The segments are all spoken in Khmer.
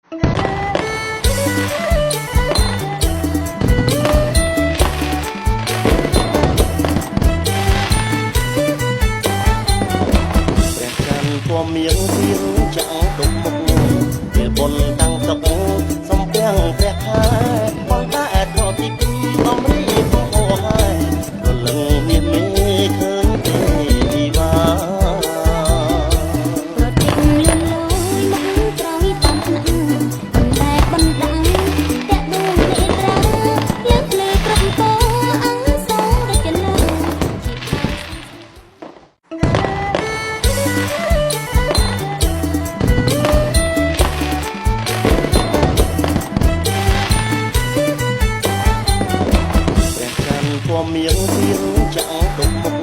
ពណ៌មៀងទៀងចាំងទុកមុខពេលបុណ្យតាំងទុកសំពាំងព្រះខែបងតាអែតរកទីពីបំរីបងអូហើយរលឹងមានមេឃើញទេវិវាប្រតិលឿនលយមកក្រោយតាមភ្នំតែបណ្ដាំតាក់ដួងនេត្រាលើកលើក្រុមពរអង្សររចនាពណ៌មៀងទៀងចាំងទុកមុខ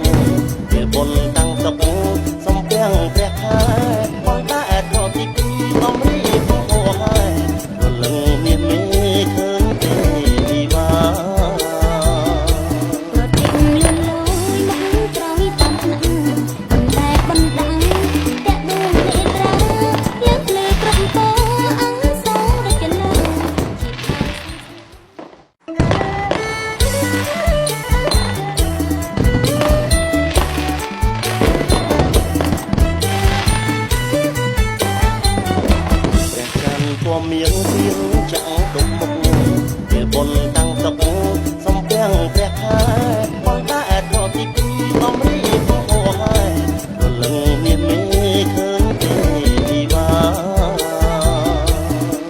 ពេលបុណ្យតាំងទុកសំពាំងព្រះខែបងតាអែតរកទីពីបំរីបងអូហើយរលឹងមានមេឃើញទេវិវាប្រតិលឿនលយមកក្រោយតាមភ្នំតែបណ្ដាំតាក់ដួងនេត្រាលើកលើក្រុមពរអង្សររចនាពណ៌មៀងទៀងចាំងទុកមុខពេលបុណ្យតាំងទុកសំពាំងព្រះខែបងតាអែតរកទីពីបំរីបងអូហើយរលឹងមានមេឃើញទេវិវា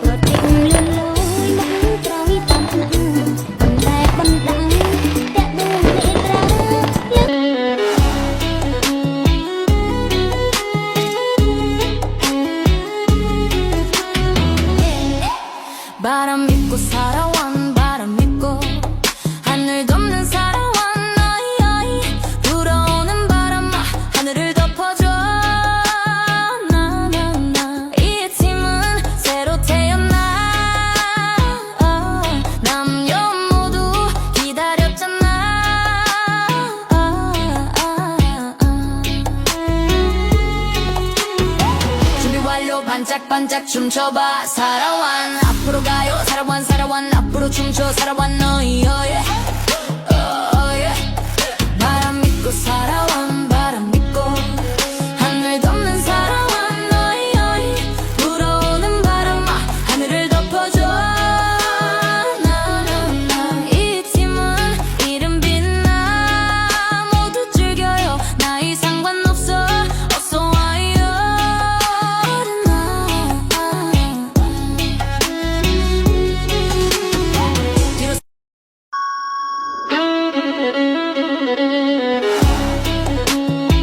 ប្រតិលឿនលយមកក្រោយតាមភ្នំតែបណ្ដាំតាក់ដួងនេត្រា반짝반짝 춤춰봐 사라완 앞으로 가요 사라완 사라완 앞으로 춤춰 사라완 너희 바람 믿고 살아와